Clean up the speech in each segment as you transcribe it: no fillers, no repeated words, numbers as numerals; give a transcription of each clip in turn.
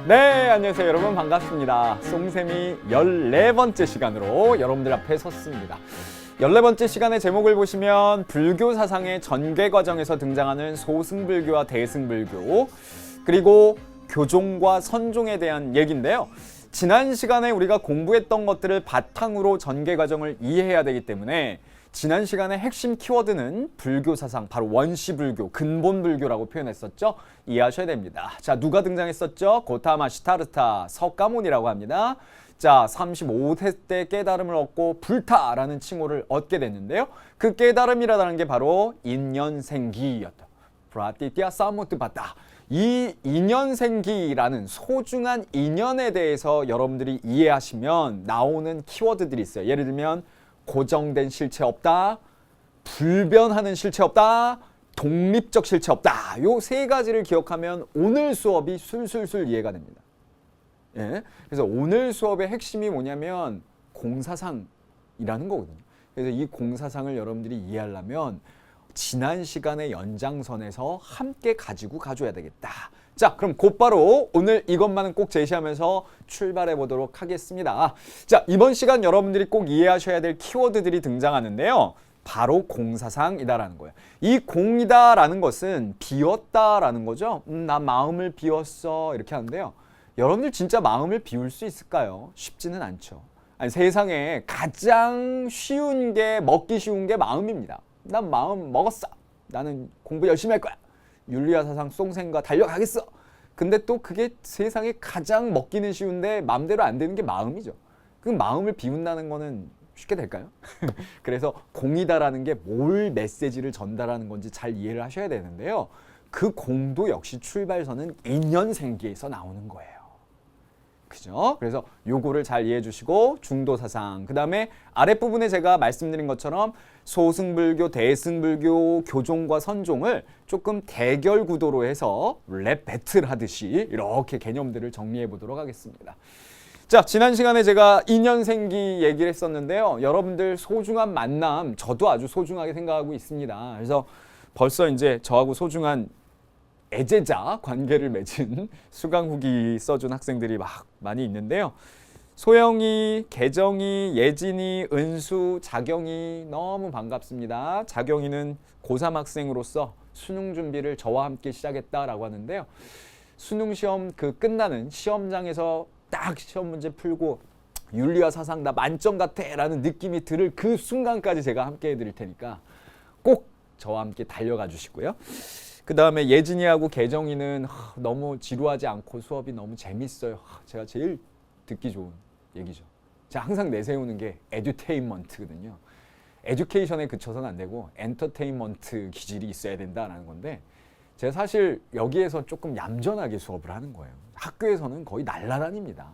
네, 안녕하세요 여러분, 반갑습니다. 송쌤이 14번째 시간으로 여러분들 앞에 섰습니다. 14번째 시간의 제목을 보시면 불교 사상의 전개 과정에서 등장하는 소승불교와 대승불교, 그리고 교종과 선종에 대한 얘기인데요. 지난 시간에 우리가 공부했던 것들을 바탕으로 전개 과정을 이해해야 되기 때문에 지난 시간의 핵심 키워드는 불교 사상, 바로 원시불교, 근본불교라고 표현했었죠. 이해하셔야 됩니다. 자, 누가 등장했었죠? 고타마 시타르타, 석가모니라고 합니다. 자, 35세 때 깨달음을 얻고 불타라는 칭호를 얻게 됐는데요. 그 깨달음이라는 게 바로 인연생기였다. 프라티티아 사무트바타. 이 인연생기라는 소중한 인연에 대해서 여러분들이 이해하시면 나오는 키워드들이 있어요. 예를 들면 고정된 실체 없다, 불변하는 실체 없다, 독립적 실체 없다. 요 세 가지를 기억하면 오늘 수업이 술술술 이해가 됩니다. 예? 그래서 오늘 수업의 핵심이 뭐냐면 공사상이라는 거거든요. 그래서 이 공사상을 여러분들이 이해하려면 지난 시간의 연장선에서 함께 가지고 가줘야 되겠다. 자, 그럼 곧바로 오늘 이것만은 꼭 제시하면서 출발해 보도록 하겠습니다. 자, 이번 시간 여러분들이 꼭 이해하셔야 될 키워드들이 등장하는데요. 바로 공사상이다라는 거예요. 이 공이다라는 것은 비웠다라는 거죠. 나 마음을 비웠어 이렇게 하는데요. 여러분들 진짜 마음을 비울 수 있을까요? 쉽지는 않죠. 아니, 세상에 가장 쉬운 게, 먹기 쉬운 게 마음입니다. 난 마음 먹었어. 나는 공부 열심히 할 거야. 윤리와 사상 송생과 달려가겠어. 근데 또 그게 세상에 가장 먹기는 쉬운데 마음대로 안 되는 게 마음이죠. 그 마음을 비운다는 거는 쉽게 될까요? 그래서 공이다라는 게 뭘 메시지를 전달하는 건지 잘 이해를 하셔야 되는데요. 그 공도 역시 출발선은 인연생기에서 나오는 거예요. 그죠? 그래서 요거를 잘 이해해 주시고 중도사상, 그 다음에 아랫부분에 제가 말씀드린 것처럼 소승불교, 대승불교, 교종과 선종을 조금 대결 구도로 해서 랩 배틀 하듯이 이렇게 개념들을 정리해 보도록 하겠습니다. 자, 지난 시간에 제가 인연생기 얘기를 했었는데요. 여러분들 소중한 만남, 저도 아주 소중하게 생각하고 있습니다. 그래서 벌써 이제 저하고 소중한 애제자 관계를 맺은 수강 후기 써준 학생들이 막 많이 있는데요. 소영이, 개정이, 예진이, 은수, 자경이 너무 반갑습니다. 자경이는 고3 학생으로서 수능 준비를 저와 함께 시작했다라고 하는데요. 수능 시험 그 끝나는 시험장에서 딱 시험 문제 풀고 윤리와 사상 나 만점 같아 라는 느낌이 들을 그 순간까지 제가 함께 해드릴 테니까 꼭 저와 함께 달려가 주시고요. 그 다음에 예진이하고 개정이는 너무 지루하지 않고 수업이 너무 재밌어요. 제가 제일 듣기 좋은 얘기죠. 제가 항상 내세우는 게 에듀테인먼트거든요. 에듀케이션에 그쳐서는 안 되고 엔터테인먼트 기질이 있어야 된다는 건데, 제가 사실 여기에서 조금 얌전하게 수업을 하는 거예요. 학교에서는 거의 날라다닙니다.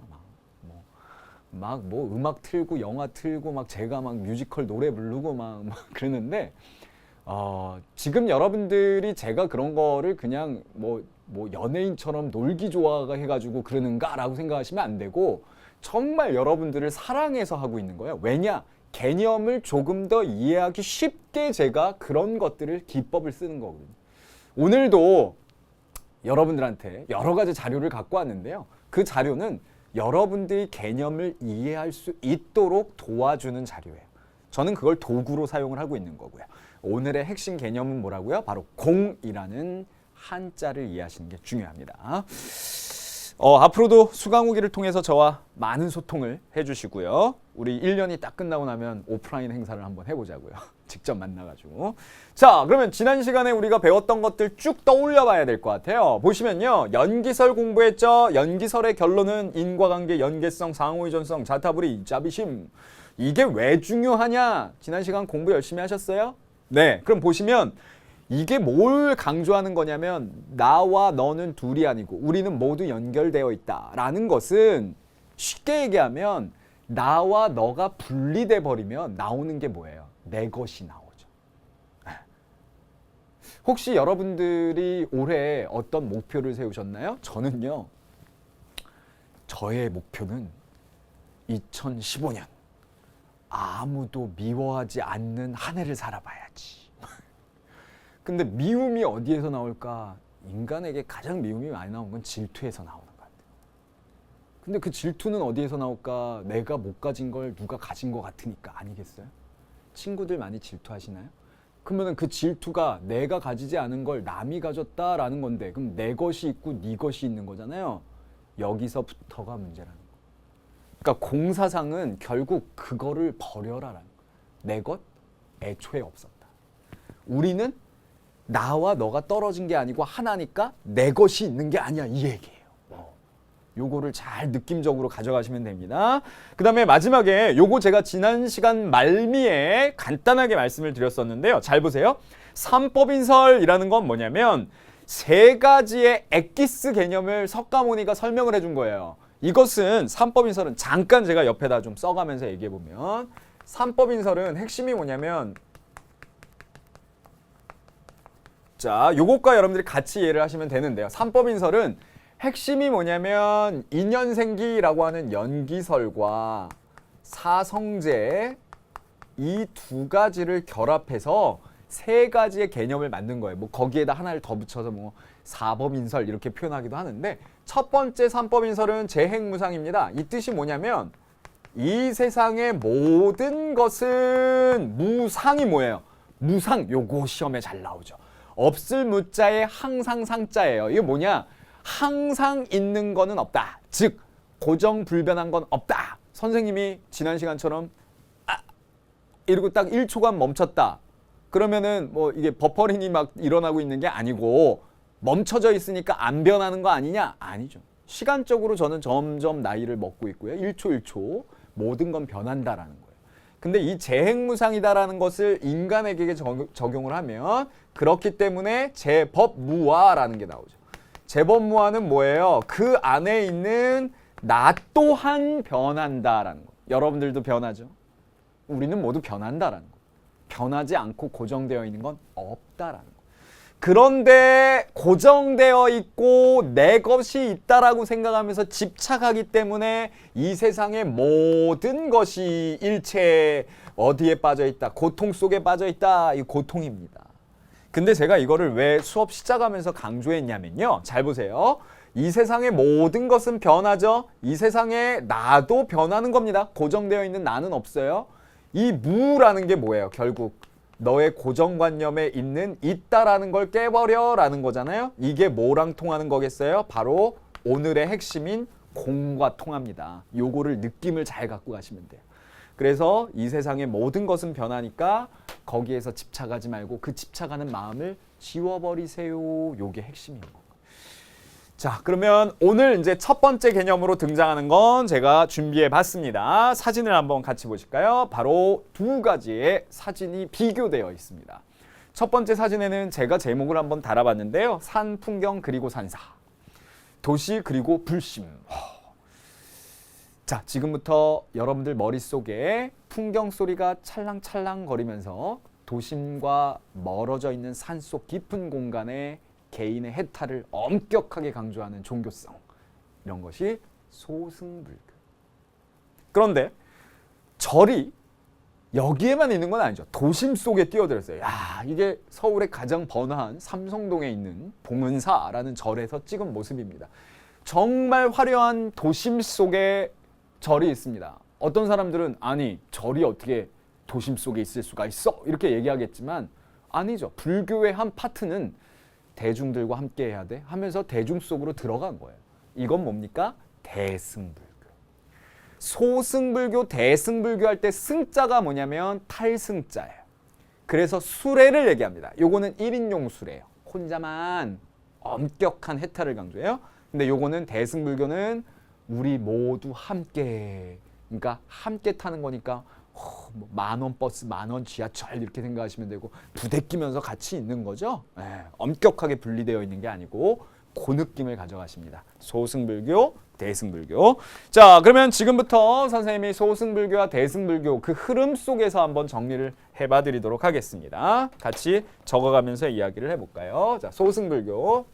막 음악 틀고 영화 틀고 막 제가 막 뮤지컬 노래 부르고 막 그러는데, 지금 여러분들이 제가 그런 거를 그냥 뭐 연예인처럼 놀기 좋아가 해가지고 그러는가라고 생각하시면 안 되고, 정말 여러분들을 사랑해서 하고 있는 거예요. 왜냐? 개념을 조금 더 이해하기 쉽게 제가 그런 것들을 기법을 쓰는 거거든요. 오늘도 여러분들한테 여러 가지 자료를 갖고 왔는데요. 그 자료는 여러분들이 개념을 이해할 수 있도록 도와주는 자료예요. 저는 그걸 도구로 사용을 하고 있는 거고요. 오늘의 핵심 개념은 뭐라고요? 바로 공이라는 한자를 이해하시는 게 중요합니다. 앞으로도 수강 후기를 통해서 저와 많은 소통을 해주시고요. 우리 1년이 딱 끝나고 나면 오프라인 행사를 한번 해보자고요. 직접 만나가지고. 자, 그러면 지난 시간에 우리가 배웠던 것들 쭉 떠올려 봐야 될 것 같아요. 보시면요. 연기설 공부했죠. 연기설의 결론은 인과관계, 연계성, 상호의존성, 자타불이, 자비심. 이게 왜 중요하냐? 지난 시간 공부 열심히 하셨어요? 네, 그럼 보시면 이게 뭘 강조하는 거냐면 나와 너는 둘이 아니고 우리는 모두 연결되어 있다라는 것은, 쉽게 얘기하면 나와 너가 분리돼 버리면 나오는 게 뭐예요? 내 것이 나오죠. 혹시 여러분들이 올해 어떤 목표를 세우셨나요? 저는요, 저의 목표는 2015년 아무도 미워하지 않는 한 해를 살아봐야지. 근데 미움이 어디에서 나올까? 인간에게 가장 미움이 많이 나오는 건 질투에서 나오는 것 같아요. 근데 그 질투는 어디에서 나올까? 내가 못 가진 걸 누가 가진 것 같으니까 아니겠어요? 친구들 많이 질투하시나요? 그러면 그 질투가 내가 가지지 않은 걸 남이 가졌다라는 건데, 그럼 내 것이 있고 네 것이 있는 거잖아요. 여기서부터가 문제라는 거예요. 그러니까 공사상은 결국 그거를 버려라라는 거예요. 내 것 애초에 없었다. 우리는 나와 너가 떨어진 게 아니고 하나니까 내 것이 있는 게 아니야, 이 얘기예요. 요거를 잘 느낌적으로 가져가시면 됩니다. 그 다음에 마지막에 요거 제가 지난 시간 말미에 간단하게 말씀을 드렸었는데요. 잘 보세요. 삼법인설이라는 건 뭐냐면 세 가지의 엑기스 개념을 석가모니가 설명을 해준 거예요. 이것은 삼법인설은 잠깐 제가 옆에다 좀 써가면서 얘기해보면, 삼법인설은 핵심이 뭐냐면, 자, 요것과 여러분들이 같이 이해를 하시면 되는데요. 삼법인설은 핵심이 뭐냐면 인연생기라고 하는 연기설과 사성제 이 두 가지를 결합해서 세 가지의 개념을 만든 거예요. 뭐 거기에다 하나를 더 붙여서 뭐 사법인설 이렇게 표현하기도 하는데, 첫 번째 삼법인설은 재행무상입니다. 이 뜻이 뭐냐면 이 세상의 모든 것은 무상이 뭐예요? 무상. 요거 시험에 잘 나오죠. 없을 무자에 항상 상자예요. 이게 뭐냐? 항상 있는 거는 없다. 즉 고정 불변한 건 없다. 선생님이 지난 시간처럼 이러고 딱 1초간 멈췄다. 그러면은 뭐 이게 버퍼링이 막 일어나고 있는 게 아니고 멈춰져 있으니까 안 변하는 거 아니냐? 아니죠. 시간적으로 저는 점점 나이를 먹고 있고요. 1초 1초 모든 건 변한다라는 거예요. 근데 이 재행무상이다라는 것을 인간에게 적용을 하면, 그렇기 때문에 재법무화라는 게 나오죠. 재법무화는 뭐예요? 그 안에 있는 나 또한 변한다라는 거. 여러분들도 변하죠? 우리는 모두 변한다라는 거. 변하지 않고 고정되어 있는 건 없다라는 거. 그런데 고정되어 있고 내 것이 있다라고 생각하면서 집착하기 때문에 이 세상의 모든 것이 일체 어디에 빠져 있다? 고통 속에 빠져 있다. 이 고통입니다. 근데 제가 이거를 왜 수업 시작하면서 강조했냐면요. 잘 보세요. 이 세상의 모든 것은 변하죠. 이 세상에 나도 변하는 겁니다. 고정되어 있는 나는 없어요. 이 무라는 게 뭐예요? 결국 너의 고정관념에 있는 있다라는 걸 깨버려라는 거잖아요. 이게 뭐랑 통하는 거겠어요? 바로 오늘의 핵심인 공과 통합니다. 요거를 느낌을 잘 갖고 가시면 돼요. 그래서 이 세상의 모든 것은 변하니까 거기에서 집착하지 말고 그 집착하는 마음을 지워버리세요. 요게 핵심인 거예요. 자, 그러면 오늘 이제 첫 번째 개념으로 등장하는 건 제가 준비해 봤습니다. 사진을 한번 같이 보실까요? 바로 두 가지의 사진이 비교되어 있습니다. 첫 번째 사진에는 제가 제목을 한번 달아봤는데요. 산 풍경 그리고 산사. 도시 그리고 불심. 자, 지금부터 여러분들 머릿속에 풍경 소리가 찰랑찰랑 거리면서 도심과 멀어져 있는 산속 깊은 공간에 개인의 해탈을 엄격하게 강조하는 종교성, 이런 것이 소승불교. 그런데 절이 여기에만 있는 건 아니죠. 도심 속에 뛰어들었어요. 야, 이게 서울의 가장 번화한 삼성동에 있는 봉은사라는 절에서 찍은 모습입니다. 정말 화려한 도심 속에 절이 있습니다. 어떤 사람들은 아니, 절이 어떻게 도심 속에 있을 수가 있어? 이렇게 얘기하겠지만 아니죠. 불교의 한 파트는 대중들과 함께 해야 돼 하면서 대중 속으로 들어간 거예요. 이건 뭡니까? 대승불교. 소승불교, 대승불교 할 때 승자가 뭐냐면 탈승자예요. 그래서 수레를 얘기합니다. 요거는 1인용 수레예요. 혼자만 엄격한 해탈을 강조해요. 근데 요거는 대승불교는 우리 모두 함께, 그러니까 함께 타는 거니까 뭐 만원 버스, 만원 지하철 이렇게 생각하시면 되고 부대끼면서 같이 있는 거죠. 엄격하게 분리되어 있는 게 아니고 그 느낌을 가져가십니다. 소승불교, 대승불교. 자, 그러면 지금부터 선생님이 소승불교와 대승불교 그 흐름 속에서 한번 정리를 해봐 드리도록 하겠습니다. 같이 적어가면서 이야기를 해볼까요? 자, 소승불교,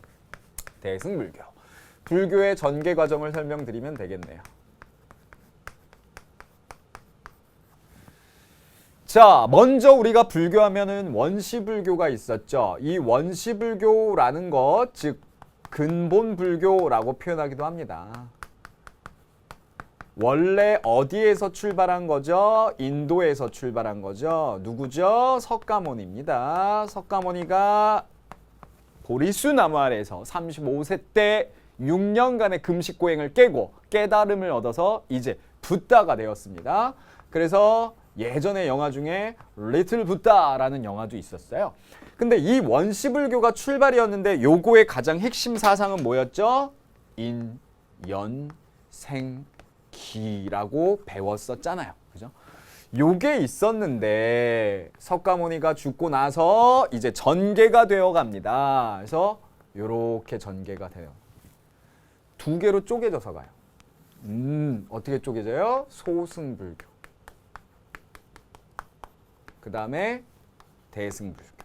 대승불교. 불교의 전개 과정을 설명드리면 되겠네요. 자, 먼저 우리가 불교하면은 원시불교가 있었죠. 이 원시불교라는 것, 즉 근본불교라고 표현하기도 합니다. 원래 어디에서 출발한 거죠? 인도에서 출발한 거죠. 누구죠? 석가모니입니다. 석가모니가 보리수 나무 아래에서 35세 때 6년간의 금식고행을 깨고 깨달음을 얻어서 이제 붓다가 되었습니다. 그래서 예전에 영화 중에 리틀 붓다라는 영화도 있었어요. 근데 이 원시불교가 출발이었는데 요거의 가장 핵심 사상은 뭐였죠? 인, 연, 생, 기라고 배웠었잖아요. 그죠? 요게 있었는데 석가모니가 죽고 나서 이제 전개가 되어 갑니다. 그래서 요렇게 전개가 돼요. 두 개로 쪼개져서 가요. 어떻게 쪼개져요? 소승불교. 그 다음에 대승불교.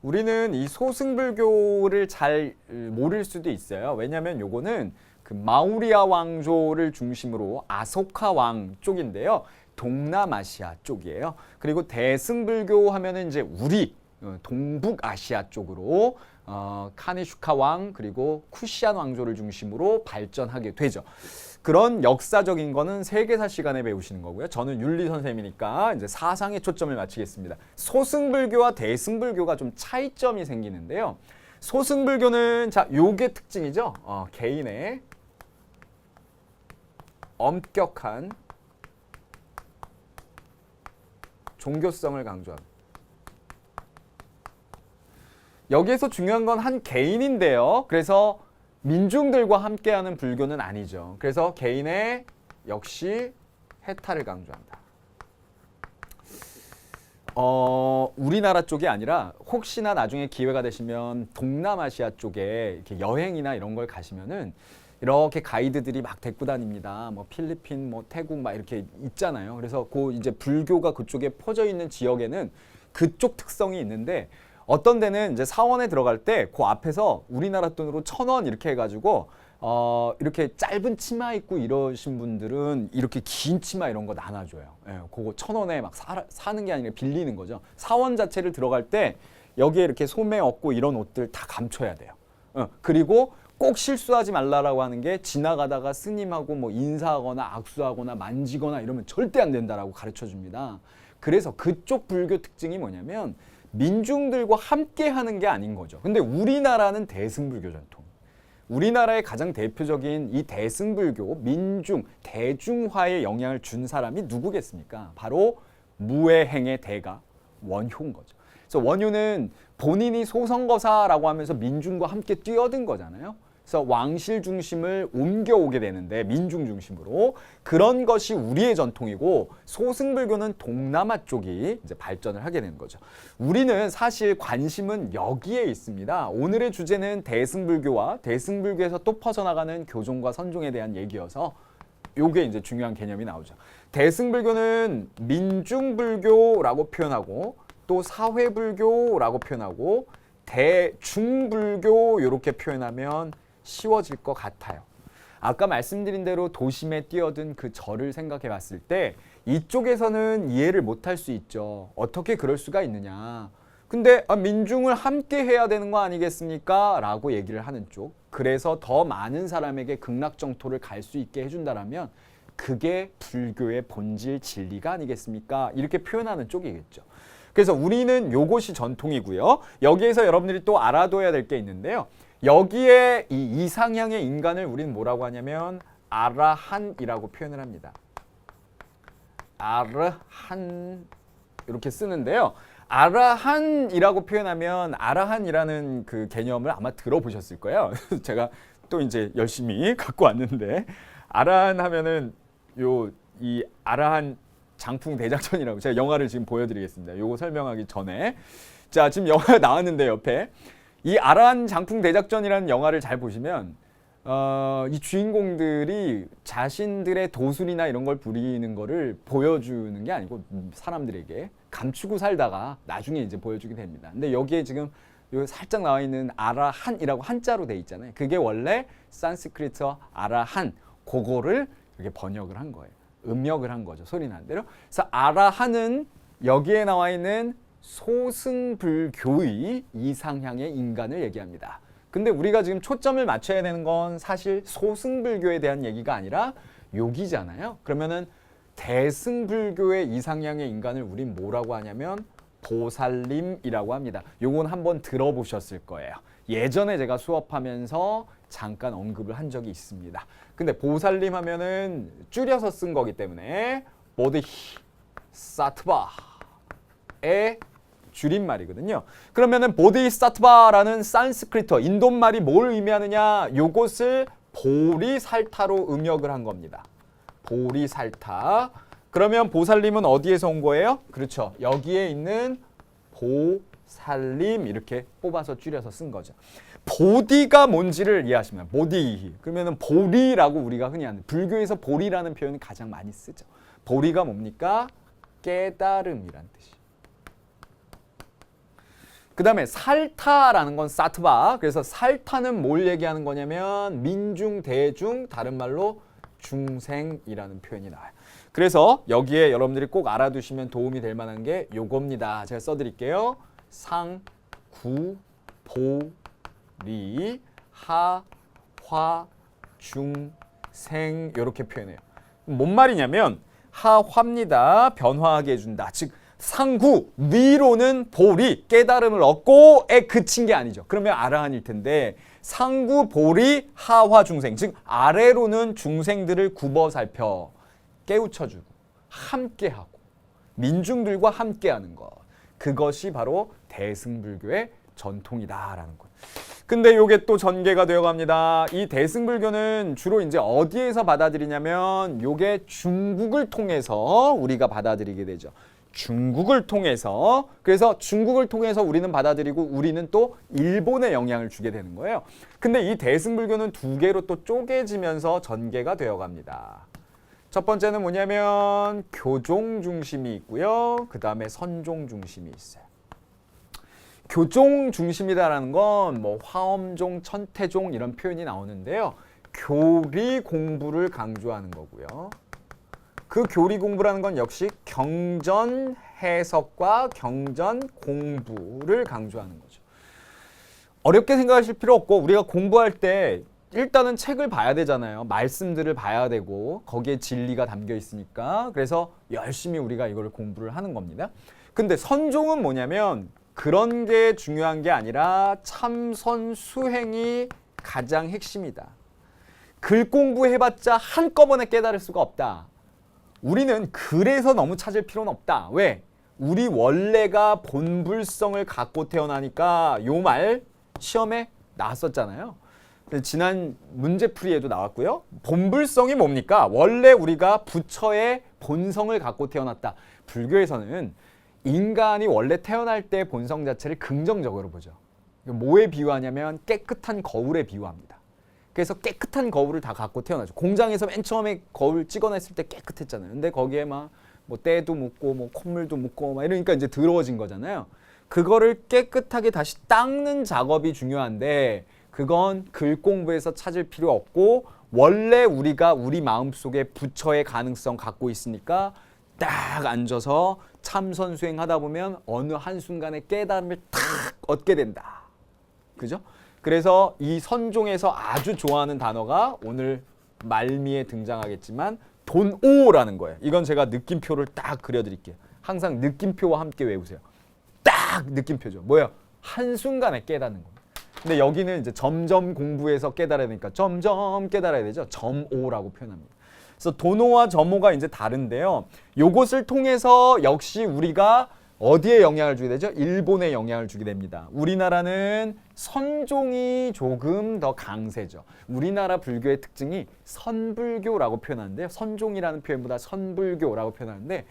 우리는 이 소승불교를 잘 모를 수도 있어요. 왜냐하면 요거는 그 마우리아 왕조를 중심으로 아소카 왕 쪽인데요. 동남아시아 쪽이에요. 그리고 대승불교 하면은 이제 우리 동북아시아 쪽으로 카니슈카 왕 그리고 쿠시안 왕조를 중심으로 발전하게 되죠. 그런 역사적인 거는 세계사 시간에 배우시는 거고요. 저는 윤리 선생님이니까 이제 사상에 초점을 맞추겠습니다. 소승불교와 대승불교가 좀 차이점이 생기는데요. 소승불교는 자, 요게 특징이죠. 개인의 엄격한 종교성을 강조합니다. 여기에서 중요한 건 한 개인인데요. 그래서 민중들과 함께하는 불교는 아니죠. 그래서 개인의 역시 해탈을 강조한다. 우리나라 쪽이 아니라 혹시나 나중에 기회가 되시면 동남아시아 쪽에 이렇게 여행이나 이런 걸 가시면은 이렇게 가이드들이 막 데리고 다닙니다. 뭐 필리핀, 뭐 태국 막 이렇게 있잖아요. 그래서 그 이제 불교가 그쪽에 퍼져 있는 지역에는 그쪽 특성이 있는데 어떤 데는 이제 사원에 들어갈 때 그 앞에서 우리나라 돈으로 1,000원 이렇게 해가지고 이렇게 짧은 치마 입고 이러신 분들은 이렇게 긴 치마 이런 거 나눠줘요. 예, 그거 1,000원에 막 사는 게 아니라 빌리는 거죠. 사원 자체를 들어갈 때 여기에 이렇게 소매 얻고 이런 옷들 다 감춰야 돼요. 그리고 꼭 실수하지 말라라고 하는 게 지나가다가 스님하고 뭐 인사하거나 악수하거나 만지거나 이러면 절대 안 된다라고 가르쳐 줍니다. 그래서 그쪽 불교 특징이 뭐냐면 민중들과 함께 하는 게 아닌 거죠. 근데 우리나라는 대승불교 전통. 우리나라의 가장 대표적인 이 대승불교, 민중, 대중화에 영향을 준 사람이 누구겠습니까? 바로 무해행의 대가 원효인 거죠. 그래서 원효는 본인이 소선거사라고 하면서 민중과 함께 뛰어든 거잖아요. 그래서 왕실 중심을 옮겨오게 되는데 민중 중심으로 그런 것이 우리의 전통이고 소승불교는 동남아 쪽이 이제 발전을 하게 되는 거죠. 우리는 사실 관심은 여기에 있습니다. 오늘의 주제는 대승불교와 대승불교에서 또 퍼져나가는 교종과 선종에 대한 얘기여서 요게 이제 중요한 개념이 나오죠. 대승불교는 민중불교라고 표현하고 또 사회불교라고 표현하고 대중불교 이렇게 표현하면 쉬워질 것 같아요. 아까 말씀드린 대로 도심에 뛰어든 그 저를 생각해 봤을 때 이쪽에서는 이해를 못할 수 있죠. 어떻게 그럴 수가 있느냐. 근데 민중을 함께 해야 되는 거 아니겠습니까? 라고 얘기를 하는 쪽. 그래서 더 많은 사람에게 극락정토를 갈 수 있게 해준다라면 그게 불교의 본질 진리가 아니겠습니까? 이렇게 표현하는 쪽이겠죠. 그래서 우리는 요것이 전통이고요. 여기에서 여러분들이 또 알아둬야 될 게 있는데요. 여기에 이 이상향의 인간을 우리는 뭐라고 하냐면 아라한이라고 표현을 합니다. 아라한 이렇게 쓰는데요. 아라한이라고 표현하면 아라한이라는 그 개념을 아마 들어보셨을 거예요. 제가 또 이제 열심히 갖고 왔는데 아라한 하면은 이 아라한 장풍 대작전이라고 제가 영화를 지금 보여드리겠습니다. 요거 설명하기 전에 자 지금 영화가 나왔는데 옆에 이 아라한 장풍 대작전이라는 영화를 잘 보시면 이 주인공들이 자신들의 도술이나 이런 걸 부리는 거를 보여주는 게 아니고 사람들에게 감추고 살다가 나중에 이제 보여주게 됩니다. 근데 여기에 지금 요 살짝 나와 있는 아라한이라고 한자로 돼 있잖아요. 그게 원래 산스크리트어 아라한 그거를 이렇게 번역을 한 거예요. 음역을 한 거죠. 소리 나는 대로. 그래서 아라한은 여기에 나와 있는 소승불교의 이상향의 인간을 얘기합니다. 근데 우리가 지금 초점을 맞춰야 되는 건 사실 소승불교에 대한 얘기가 아니라 여기잖아요. 그러면은 대승불교의 이상향의 인간을 우린 뭐라고 하냐면 보살님이라고 합니다. 요건 한번 들어보셨을 거예요. 예전에 제가 수업하면서 잠깐 언급을 한 적이 있습니다. 근데 보살님 하면은 줄여서 쓴 거기 때문에 보디사트바의 줄임말이거든요. 그러면은 보디사트바라는 산스크리트 인도말이 뭘 의미하느냐? 요것을 보리살타로 음역을 한 겁니다. 보리살타. 그러면 보살님은 어디에서 온 거예요? 그렇죠. 여기에 있는 보살님 이렇게 뽑아서 줄여서 쓴 거죠. 보디가 뭔지를 이해하시면 보디. 그러면은 보리라고 우리가 흔히 하는 불교에서 보리라는 표현을 가장 많이 쓰죠. 보리가 뭡니까? 깨달음이란 뜻이. 그 다음에 살타라는 건 사트바. 그래서 살타는 뭘 얘기하는 거냐면 민중, 대중, 다른 말로 중생이라는 표현이 나와요. 그래서 여기에 여러분들이 꼭 알아두시면 도움이 될 만한 게 요겁니다. 제가 써드릴게요. 상, 구, 보, 리, 하, 화, 중, 생 이렇게 표현해요. 뭔 말이냐면 하화입니다. 변화하게 해준다. 즉 상구, 위로는 보리, 깨달음을 얻고에 그친 게 아니죠. 그러면 아라한일 텐데 상구, 보리, 하화, 중생. 즉 아래로는 중생들을 굽어 살펴 깨우쳐주고 함께하고 민중들과 함께하는 것. 그것이 바로 대승불교의 전통이다라는 것. 근데 요게 또 전개가 되어 갑니다. 이 대승불교는 주로 이제 어디에서 받아들이냐면 요게 중국을 통해서 우리가 받아들이게 되죠. 중국을 통해서. 그래서 중국을 통해서 우리는 받아들이고 우리는 또 일본에 영향을 주게 되는 거예요. 근데 이 대승불교는 두 개로 또 쪼개지면서 전개가 되어 갑니다. 첫 번째는 뭐냐면 교종 중심이 있고요. 그 다음에 선종 중심이 있어요. 교종 중심이다라는 건 뭐 화엄종, 천태종 이런 표현이 나오는데요. 교리 공부를 강조하는 거고요. 그 교리 공부라는 건 역시 경전 해석과 경전 공부를 강조하는 거죠. 어렵게 생각하실 필요 없고 우리가 공부할 때 일단은 책을 봐야 되잖아요. 말씀들을 봐야 되고 거기에 진리가 담겨 있으니까. 그래서 열심히 우리가 이걸 공부를 하는 겁니다. 근데 선종은 뭐냐면 그런 게 중요한 게 아니라 참선 수행이 가장 핵심이다. 글 공부해봤자 한꺼번에 깨달을 수가 없다. 우리는 그래서 너무 찾을 필요는 없다. 왜? 우리 원래가 본불성을 갖고 태어나니까 요 말 시험에 나왔었잖아요. 지난 문제풀이에도 나왔고요. 본불성이 뭡니까? 원래 우리가 부처의 본성을 갖고 태어났다. 불교에서는 인간이 원래 태어날 때 본성 자체를 긍정적으로 보죠. 뭐에 비유하냐면 깨끗한 거울에 비유합니다. 그래서 깨끗한 거울을 다 갖고 태어나죠. 공장에서 맨 처음에 거울 찍어냈을 때 깨끗했잖아요. 근데 거기에 막 뭐 때도 묻고 뭐 콧물도 묻고 막 이러니까 이제 더러워진 거잖아요. 그거를 깨끗하게 다시 닦는 작업이 중요한데 그건 글 공부에서 찾을 필요 없고 원래 우리가 우리 마음속에 부처의 가능성 갖고 있으니까 딱 앉아서 참선 수행하다 보면 어느 한순간에 깨달음을 탁 얻게 된다. 그죠? 그래서 이 선종에서 아주 좋아하는 단어가 오늘 말미에 등장하겠지만 돈오라는 거예요. 이건 제가 느낌표를 딱 그려드릴게요. 항상 느낌표와 함께 외우세요. 딱 느낌표죠. 뭐예요? 한순간에 깨닫는 겁니다. 근데 여기는 이제 점점 공부해서 깨달아야 되니까 점점 깨달아야 되죠. 점오라고 표현합니다. 그래서 돈오와 점오가 이제 다른데요. 요것을 통해서 역시 우리가 어디에 영향을 주게 되죠? 일본에 영향을 주게 됩니다. 우리나라는 선종이 조금 더 강세죠. 우리나라 불교의 특징이 선불교라고 표현하는데요. 선종이라는 표현보다 선불교라고 표현하는데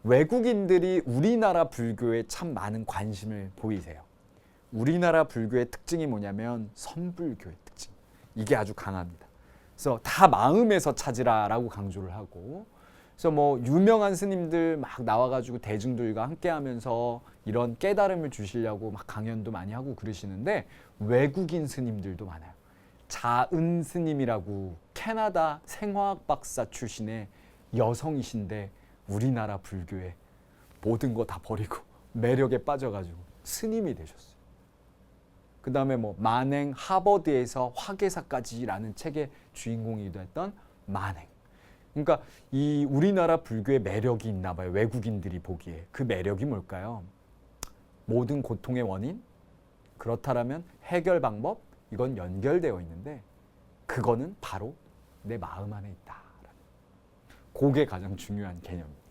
외국인들이 우리나라 불교에 참 많은 관심을 보이세요. 우리나라 불교의 특징이 뭐냐면 선불교의 특징. 이게 아주 강합니다. 그래서 다 마음에서 찾으라라고 강조를 하고 그래서 뭐 유명한 스님들 막 나와가지고 대중들과 함께하면서 이런 깨달음을 주시려고 막 강연도 많이 하고 그러시는데 외국인 스님들도 많아요. 자은 스님이라고 캐나다 생화학 박사 출신의 여성이신데 우리나라 불교에 모든 거 다 버리고 매력에 빠져가지고 스님이 되셨어요. 그 다음에 뭐 만행, 하버드에서 화계사까지라는 책의 주인공이기도 했던 만행. 그러니까 이 우리나라 불교의 매력이 있나 봐요. 외국인들이 보기에. 그 매력이 뭘까요? 모든 고통의 원인? 그렇다면 해결 방법? 이건 연결되어 있는데 그거는 바로 내 마음 안에 있다. 그게 가장 중요한 개념입니다.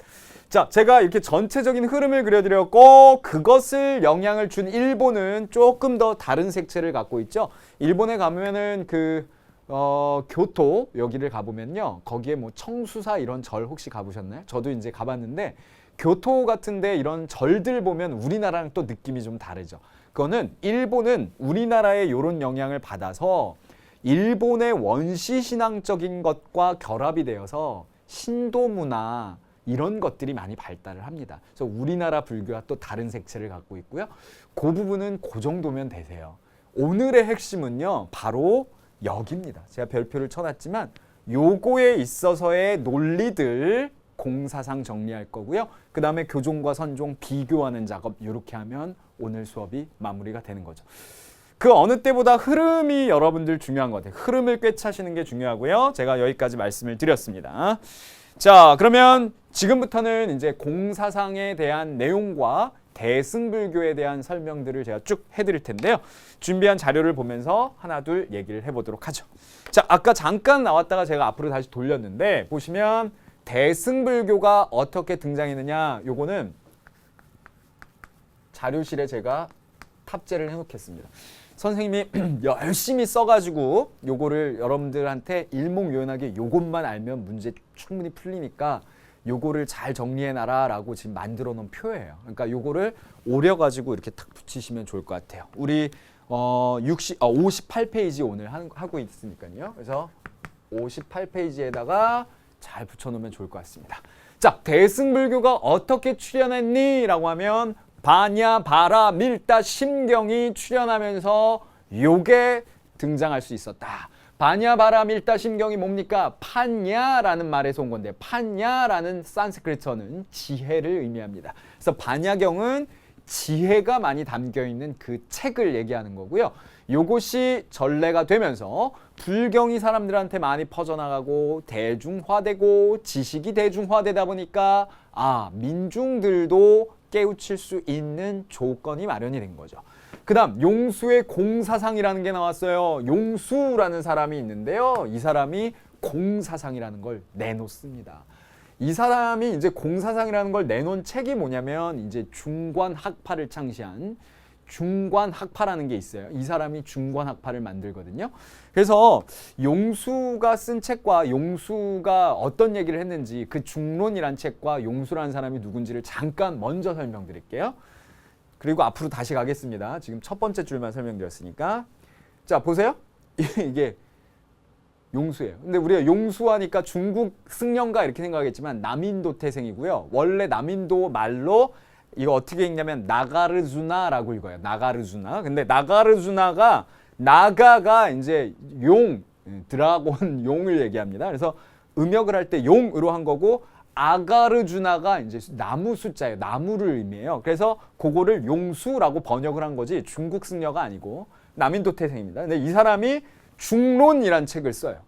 자, 제가 이렇게 전체적인 흐름을 그려드렸고 그것을 영향을 준 일본은 조금 더 다른 색채를 갖고 있죠. 일본에 가면은 교토 여기를 가보면요. 거기에 뭐 청수사 이런 절 혹시 가보셨나요? 저도 이제 가봤는데 교토 같은데 이런 절들 보면 우리나라랑 또 느낌이 좀 다르죠. 그거는 일본은 우리나라의 이런 영향을 받아서 일본의 원시 신앙적인 것과 결합이 되어서 신도 문화 이런 것들이 많이 발달을 합니다. 그래서 우리나라 불교와 또 다른 색채를 갖고 있고요. 그 부분은 그 정도면 되세요. 오늘의 핵심은요. 바로 여기입니다. 제가 별표를 쳐놨지만 요거에 있어서의 논리들 공사상 정리할 거고요. 그 다음에 교종과 선종 비교하는 작업 이렇게 하면 오늘 수업이 마무리가 되는 거죠. 그 어느 때보다 흐름이 여러분들 중요한 것 같아요. 흐름을 꿰차시는 게 중요하고요. 제가 여기까지 말씀을 드렸습니다. 자, 그러면 지금부터는 이제 공사상에 대한 내용과 대승불교에 대한 설명들을 제가 쭉 해드릴 텐데요. 준비한 자료를 보면서 하나 둘 얘기를 해보도록 하죠. 자, 아까 잠깐 나왔다가 제가 앞으로 다시 돌렸는데 보시면 대승불교가 어떻게 등장했느냐 요거는 자료실에 제가 탑재를 해놓겠습니다. 선생님이 열심히 써가지고 요거를 여러분들한테 일목요연하게 요것만 알면 문제 충분히 풀리니까 요거를 잘 정리해놔라 라고 지금 만들어 놓은 표예요. 그러니까 요거를 오려가지고 이렇게 탁 붙이시면 좋을 것 같아요. 우리 58페이지 오늘 하고 있으니까요. 그래서 58페이지에다가 잘 붙여놓으면 좋을 것 같습니다. 자, 대승불교가 어떻게 출현했니? 라고 하면 바냐, 바라, 밀다, 심경이 출현하면서 요게 등장할 수 있었다. 바냐, 바라, 밀다, 심경이 뭡니까? 판야라는 말에서 온 건데 판야라는 산스크리트어는 지혜를 의미합니다. 그래서 바냐경은 지혜가 많이 담겨있는 그 책을 얘기하는 거고요. 요것이 전래가 되면서 불경이 사람들한테 많이 퍼져나가고 대중화되고 지식이 대중화되다 보니까 민중들도 깨우칠 수 있는 조건이 마련이 된 거죠. 그 다음 용수의 공사상이라는 게 나왔어요. 용수라는 사람이 있는데요. 이 사람이 공사상이라는 걸 내놓습니다. 이 사람이 이제 공사상이라는 걸 내놓은 책이 뭐냐면 이제 중관학파를 창시한 중관학파라는 게 있어요. 이 사람이 중관학파를 만들거든요. 그래서 용수가 쓴 책과 용수가 어떤 얘기를 했는지 그 중론이란 책과 용수라는 사람이 누군지를 잠깐 먼저 설명드릴게요. 그리고 앞으로 다시 가겠습니다. 지금 첫 번째 줄만 설명드렸으니까. 자, 보세요. 이게 용수예요. 근데 우리가 용수하니까 중국 승려가 이렇게 생각하겠지만 남인도 태생이고요. 원래 남인도 말로 이거 어떻게 읽냐면 나가르주나라고 읽어요. 나가르주나. 근데 나가르주나가 나가가 이제 용, 드라곤 용을 얘기합니다. 그래서 음역을 할 때 용으로 한 거고 아가르주나가 이제 나무 숫자예요. 나무를 의미해요. 그래서 그거를 용수라고 번역을 한 거지 중국 승려가 아니고 남인도 태생입니다. 근데 이 사람이 중론이란 책을 써요.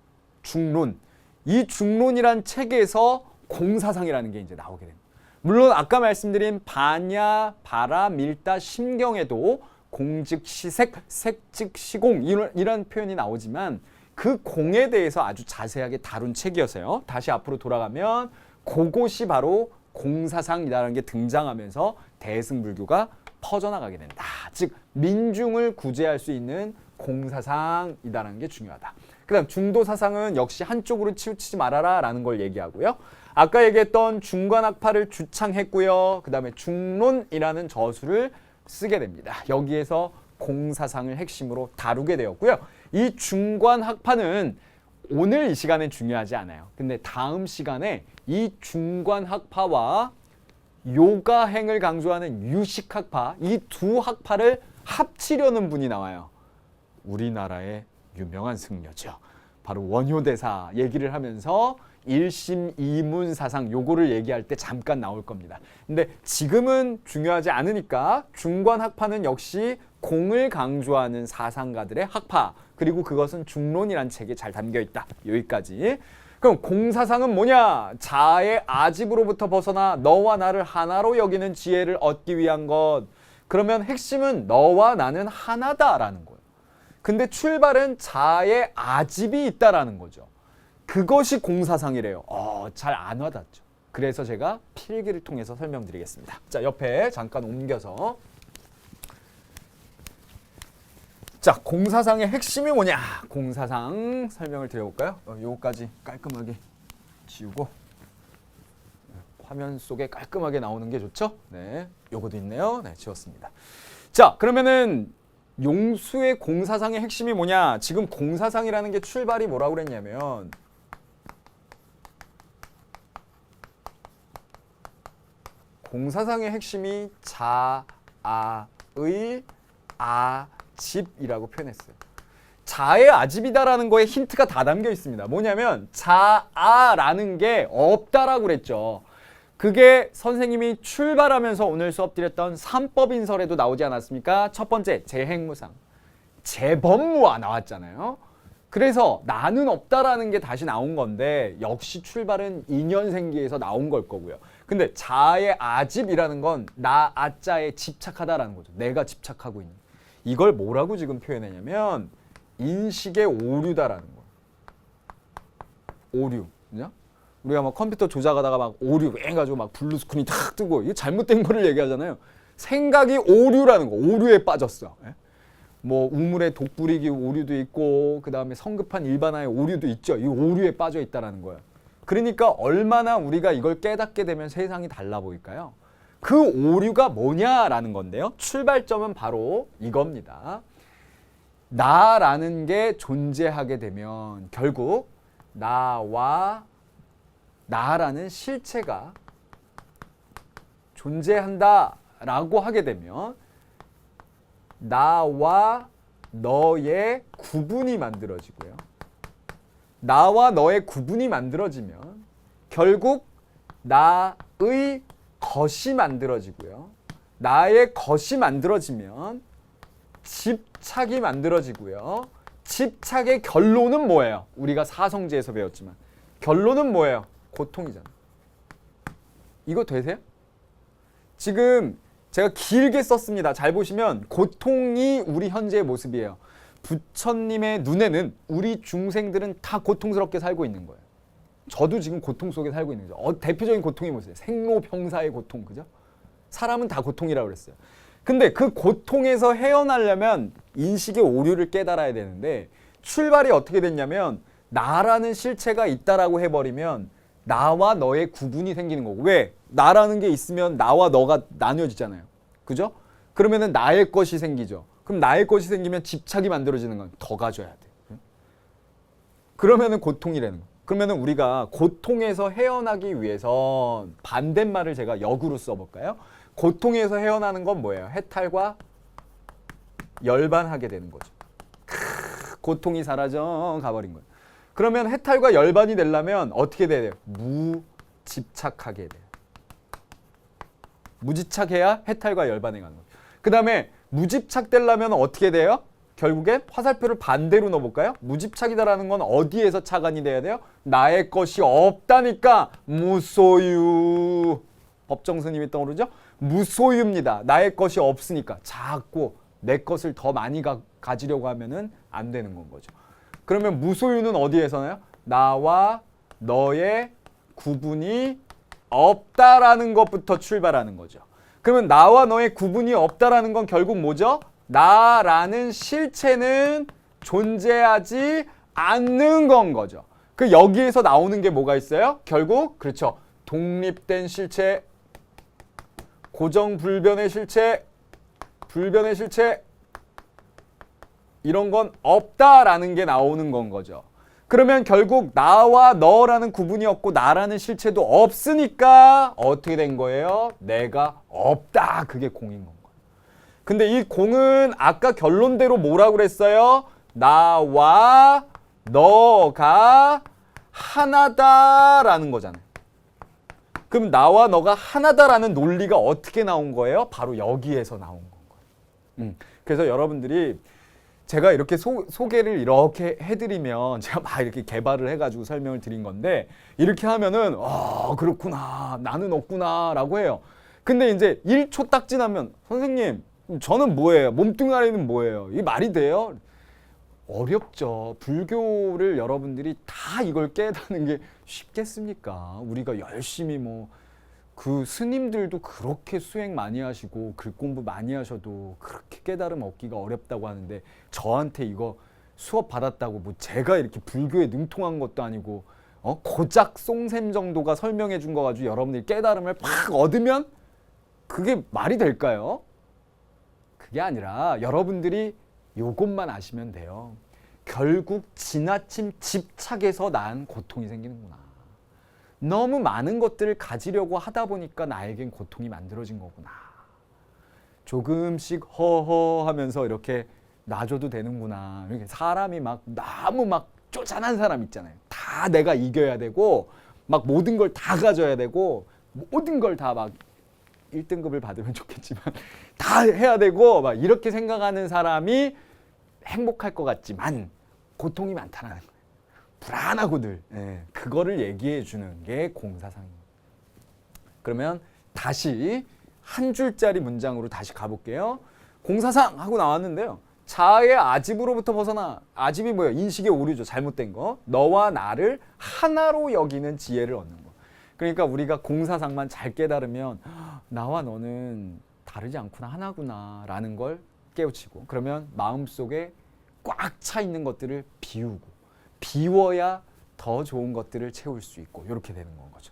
중론. 이 중론이란 책에서 공사상이라는 게 이제 나오게 됩니다. 물론 아까 말씀드린 바냐, 바라, 밀다, 심경에도 공즉 시색, 색즉 시공 이런 표현이 나오지만 그 공에 대해서 아주 자세하게 다룬 책이어서요. 다시 앞으로 돌아가면 그것이 바로 공사상이라는 게 등장하면서 대승불교가 퍼져나가게 된다. 즉 민중을 구제할 수 있는 공사상이라는 게 중요하다. 그 다음 중도사상은 역시 한쪽으로 치우치지 말아라 라는 걸 얘기하고요. 아까 얘기했던 중관학파를 주창했고요. 그 다음에 중론이라는 저수를 쓰게 됩니다. 여기에서 공사상을 핵심으로 다루게 되었고요. 이 중관학파는 오늘 이 시간엔 중요하지 않아요. 근데 다음 시간에 이 중관학파와 요가행을 강조하는 유식학파, 이 두 학파를 합치려는 분이 나와요. 우리나라의 유명한 승려죠. 바로 원효대사 얘기를 하면서 일심 이문 사상 요거를 얘기할 때 잠깐 나올 겁니다. 근데 지금은 중요하지 않으니까 중관 학파는 역시 공을 강조하는 사상가들의 학파, 그리고 그것은 중론이란 책에 잘 담겨 있다. 여기까지. 그럼 공사상은 뭐냐? 자아의 아집으로부터 벗어나 너와 나를 하나로 여기는 지혜를 얻기 위한 것. 그러면 핵심은 너와 나는 하나다라는 거예요. 근데 출발은 자아의 아집이 있다라는 거죠. 그것이 공사상이래요. 잘 안 와닿죠. 그래서 제가 필기를 통해서 설명드리겠습니다. 자, 옆에 잠깐 옮겨서. 자, 공사상의 핵심이 뭐냐? 공사상 설명을 드려볼까요? 요거까지 깔끔하게 지우고 화면 속에 깔끔하게 나오는 게 좋죠? 네, 요거도 있네요. 네, 지웠습니다. 자, 그러면은 용수의 공사상의 핵심이 뭐냐? 지금 공사상이라는 게 출발이 뭐라고 그랬냐면 공사상의 핵심이 자아의 아집이라고 표현했어요. 자의 아집이다라는 거에 힌트가 다 담겨 있습니다. 뭐냐면 자아라는 게 없다라고 그랬죠. 그게 선생님이 출발하면서 오늘 수업 드렸던 삼법인설에도 나오지 않았습니까? 첫 번째 재행무상, 재법무와 나왔잖아요. 그래서 나는 없다라는 게 다시 나온 건데 역시 출발은 인연생기에서 나온 걸 거고요. 근데 자의 아집이라는 건 나 아자에 집착하다라는 거죠. 내가 집착하고 있는. 이걸 뭐라고 지금 표현했냐면 인식의 오류다라는 거예요. 오류. 그죠? 우리가 막 컴퓨터 조작하다가 막 오류 해가지고 막 블루 스크린이 탁 뜨고 이게 잘못된 거를 얘기하잖아요. 생각이 오류라는 거. 오류에 빠졌어. 뭐 우물에 독 뿌리기 오류도 있고 그 다음에 성급한 일반화의 오류도 있죠. 이 오류에 빠져 있다라는 거예요. 그러니까 얼마나 우리가 이걸 깨닫게 되면 세상이 달라 보일까요? 그 오류가 뭐냐라는 건데요. 출발점은 바로 이겁니다. 나라는 게 존재하게 되면 결국 나와 나라는 실체가 존재한다라고 하게 되면 나와 너의 구분이 만들어지고요. 나와 너의 구분이 만들어지면 결국 나의 것이 만들어지고요. 나의 것이 만들어지면 집착이 만들어지고요. 집착의 결론은 뭐예요? 우리가 사성제에서 배웠지만 결론은 뭐예요? 고통이잖아요. 이거 되세요? 지금 제가 길게 썼습니다. 잘 보시면 고통이 우리 현재의 모습이에요. 부처님의 눈에는 우리 중생들은 다 고통스럽게 살고 있는 거예요. 저도 지금 고통 속에 살고 있는 거죠. 대표적인 고통이 뭐예요? 생로병사의 고통, 그죠? 사람은 다 고통이라고 그랬어요. 근데 그 고통에서 헤어나려면 인식의 오류를 깨달아야 되는데 출발이 어떻게 됐냐면 나라는 실체가 있다라고 해버리면 나와 너의 구분이 생기는 거고. 왜? 나라는 게 있으면 나와 너가 나뉘어지잖아요. 그죠? 그러면은 나의 것이 생기죠. 그럼 나의 것이 생기면 집착이 만들어지는 건 더 가져야 돼. 그러면은 고통이라는 거. 그러면은 우리가 고통에서 헤어나기 위해서 반대말을 제가 역으로 써볼까요? 고통에서 헤어나는 건 뭐예요? 해탈과 열반하게 되는 거죠. 고통이 사라져 가버린 거예요. 그러면 해탈과 열반이 되려면 어떻게 돼야 돼요? 무집착하게 돼요. 무집착해야 해탈과 열반에 가는 거예요. 그 다음에 무집착 되려면 어떻게 돼요? 결국엔 화살표를 반대로 넣어볼까요? 무집착이다라는 건 어디에서 차관이 돼야 돼요? 나의 것이 없다니까 무소유. 법정 스님이 떠오르죠? 무소유입니다. 나의 것이 없으니까 자꾸 내 것을 더 많이 가지려고 하면은 안 되는 건 거죠. 그러면 무소유는 어디에서 나요? 나와 너의 구분이 없다라는 것부터 출발하는 거죠. 그러면 나와 너의 구분이 없다라는 건 결국 뭐죠? 나라는 실체는 존재하지 않는 건 거죠. 그 여기에서 나오는 게 뭐가 있어요? 결국 그렇죠. 독립된 실체, 고정불변의 실체, 불변의 실체 이런 건 없다라는 게 나오는 건 거죠. 그러면 결국 나와 너라는 구분이 없고 나라는 실체도 없으니까 어떻게 된 거예요? 내가 없다. 그게 공인 건 거예요. 근데 이 공은 아까 결론대로 뭐라고 그랬어요? 나와 너가 하나다라는 거잖아요. 그럼 나와 너가 하나다라는 논리가 어떻게 나온 거예요? 바로 여기에서 나온 거예요. 그래서 여러분들이 제가 이렇게 소개를 이렇게 해드리면 제가 막 이렇게 개발을 해가지고 설명을 드린 건데 이렇게 하면은 그렇구나 나는 없구나 라고 해요. 근데 이제 1초 딱 지나면 선생님 저는 뭐예요? 몸뚱아리는 뭐예요? 이게 말이 돼요? 어렵죠. 불교를 여러분들이 다 이걸 깨닫는 게 쉽겠습니까? 우리가 열심히 그 스님들도 그렇게 수행 많이 하시고 글 공부 많이 하셔도 그렇게 깨달음 얻기가 어렵다고 하는데 저한테 이거 수업 받았다고 제가 이렇게 불교에 능통한 것도 아니고 고작 송샘 정도가 설명해 준 거 가지고 여러분들이 깨달음을 팍 얻으면 그게 말이 될까요? 그게 아니라 여러분들이 요것만 아시면 돼요. 결국 지나친 집착에서 난 고통이 생기는구나. 너무 많은 것들을 가지려고 하다 보니까 나에겐 고통이 만들어진 거구나. 조금씩 허허 하면서 이렇게 놔줘도 되는구나. 이렇게 사람이 너무 쪼잔한 사람 있잖아요. 다 내가 이겨야 되고 모든 걸 다 가져야 되고 모든 걸 다 1등급을 받으면 좋겠지만 다 해야 되고 이렇게 생각하는 사람이 행복할 것 같지만 고통이 많다는 거예요. 불안하고 늘 그거를 얘기해 주는 게 공사상입니다. 그러면 다시 한 줄짜리 문장으로 다시 가볼게요. 공사상 하고 나왔는데요. 자아의 아집으로부터 벗어나. 아집이 뭐예요? 인식의 오류죠. 잘못된 거. 너와 나를 하나로 여기는 지혜를 얻는 거. 그러니까 우리가 공사상만 잘 깨달으면 나와 너는 다르지 않구나 하나구나 라는 걸 깨우치고 그러면 마음속에 꽉 차 있는 것들을 비워야 더 좋은 것들을 채울 수 있고 이렇게 되는 건 거죠.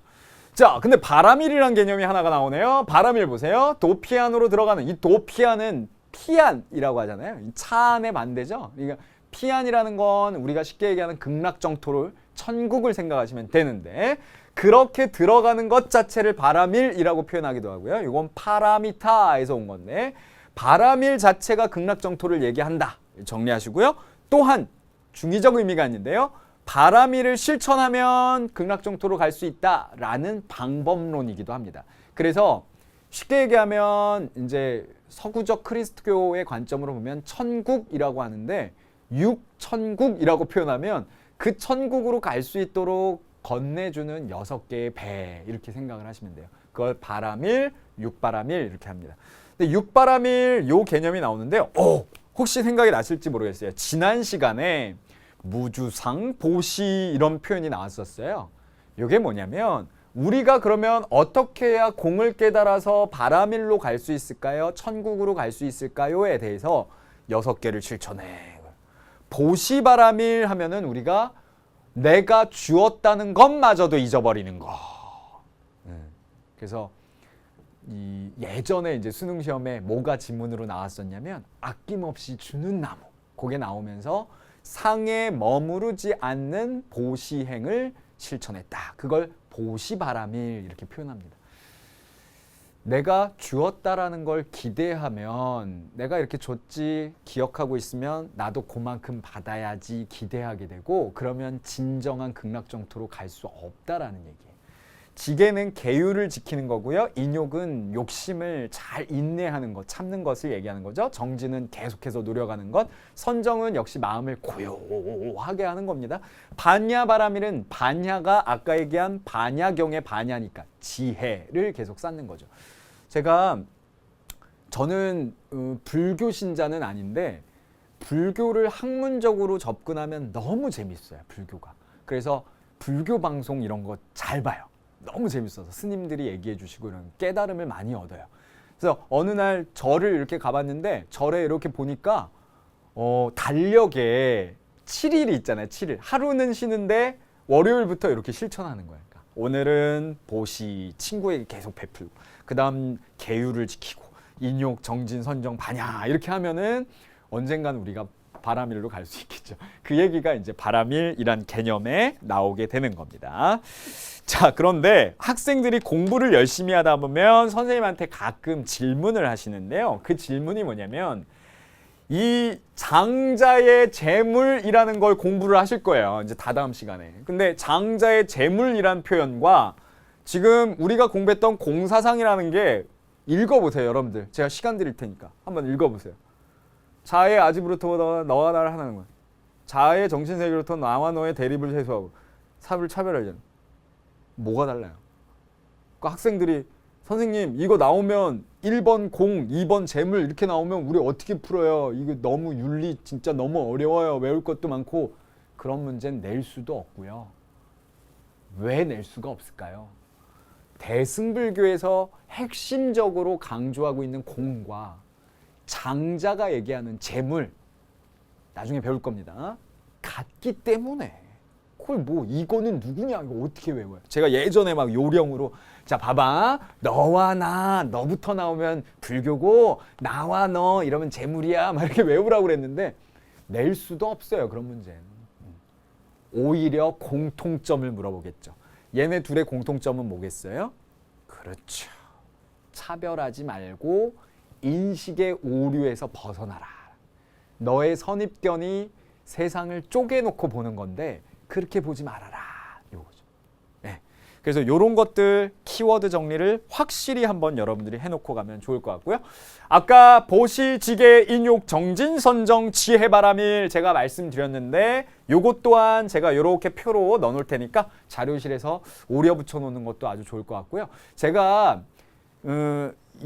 자, 근데 바라밀이란 개념이 하나가 나오네요. 바라밀 보세요. 도피안으로 들어가는 이 도피안은 피안이라고 하잖아요. 이 차안의 반대죠. 그러니까 피안이라는 건 우리가 쉽게 얘기하는 극락정토를 천국을 생각하시면 되는데 그렇게 들어가는 것 자체를 바라밀이라고 표현하기도 하고요. 이건 파라미타에서 온 건데 바라밀 자체가 극락정토를 얘기한다. 정리하시고요. 또한 중의적 의미가 있는데요. 바라밀을 실천하면 극락정토로 갈 수 있다라는 방법론이기도 합니다. 그래서 쉽게 얘기하면 이제 서구적 크리스트교의 관점으로 보면 천국이라고 하는데 육천국이라고 표현하면 그 천국으로 갈 수 있도록 건네주는 6개의 배 이렇게 생각을 하시면 돼요. 그걸 바라밀, 육바라밀 이렇게 합니다. 근데 육바라밀 요 개념이 나오는데요. 혹시 생각이 나실지 모르겠어요. 지난 시간에 무주상, 보시 이런 표현이 나왔었어요. 이게 뭐냐면 우리가 그러면 어떻게 해야 공을 깨달아서 바라밀로 갈 수 있을까요? 천국으로 갈 수 있을까요?에 대해서 6개를 실천해. 보시바라밀 하면은 우리가 내가 주었다는 것마저도 잊어버리는 거. 그래서 예전에 이제 수능 시험에 뭐가 지문으로 나왔었냐면 아낌없이 주는 나무. 그게 나오면서 상에 머무르지 않는 보시행을 실천했다. 그걸 보시바라밀 이렇게 표현합니다. 내가 주었다라는 걸 기대하면 내가 이렇게 줬지 기억하고 있으면 나도 그만큼 받아야지 기대하게 되고 그러면 진정한 극락정토로 갈 수 없다라는 얘기예요. 지게는 계율을 지키는 거고요. 인욕은 욕심을 잘 인내하는 것, 참는 것을 얘기하는 거죠. 정진은 계속해서 노력하는 것, 선정은 역시 마음을 고요하게 하는 겁니다. 반야바라밀은 반야가 아까 얘기한 반야경의 반야니까 지혜를 계속 쌓는 거죠. 저는 불교 신자는 아닌데 불교를 학문적으로 접근하면 너무 재밌어요. 불교가. 그래서 불교 방송 이런 거 잘 봐요. 너무 재밌어서 스님들이 얘기해 주시고 이런 깨달음을 많이 얻어요. 그래서 어느 날 절을 이렇게 가봤는데 절에 이렇게 보니까 달력에 7일이 있잖아요. 7일. 하루는 쉬는데 월요일부터 이렇게 실천하는 거예요. 그러니까 오늘은 보시, 친구에게 계속 베풀고 그 다음 계율을 지키고 인욕, 정진, 선정, 반야 이렇게 하면은 언젠가는 우리가 바라밀로 갈 수 있겠죠. 그 얘기가 이제 바라밀이란 개념에 나오게 되는 겁니다. 자, 그런데 학생들이 공부를 열심히 하다 보면 선생님한테 가끔 질문을 하시는데요. 그 질문이 뭐냐면 이 장자의 재물이라는 걸 공부를 하실 거예요. 이제 다다음 시간에. 근데 장자의 재물이란 표현과 지금 우리가 공부했던 공사상이라는 게 읽어보세요, 여러분들. 제가 시간 드릴 테니까 한번 읽어보세요. 자의 아지부르토 너와 나를 하나는 거야. 자의 정신세계로부터 나와 너의 대립을 해소하고 삽을 차별하려는. 뭐가 달라요? 그 학생들이 선생님 이거 나오면 1번 공, 2번 재물 이렇게 나오면 우리 어떻게 풀어요? 이거 너무 윤리 진짜 너무 어려워요. 외울 것도 많고. 그런 문제는 낼 수도 없고요. 왜 낼 수가 없을까요? 대승불교에서 핵심적으로 강조하고 있는 공과 장자가 얘기하는 재물, 나중에 배울 겁니다. 같기 때문에 그걸 뭐 이거는 누구냐 이거 어떻게 외워요? 제가 예전에 막 요령으로 자 봐봐 너와 나 너부터 나오면 불교고 나와 너 이러면 재물이야 막 이렇게 외우라고 그랬는데 낼 수도 없어요. 그런 문제는. 오히려 공통점을 물어보겠죠. 얘네 둘의 공통점은 뭐겠어요? 그렇죠. 차별하지 말고 인식의 오류에서 벗어나라. 너의 선입견이 세상을 쪼개놓고 보는 건데 그렇게 보지 말아라. 요거죠. 네. 그래서 이런 것들 키워드 정리를 확실히 한번 여러분들이 해놓고 가면 좋을 것 같고요. 아까 보시지계 인욕 정진선정 지혜바람일 제가 말씀드렸는데 요것 또한 제가 이렇게 표로 넣어놓을 테니까 자료실에서 오려 붙여놓는 것도 아주 좋을 것 같고요. 제가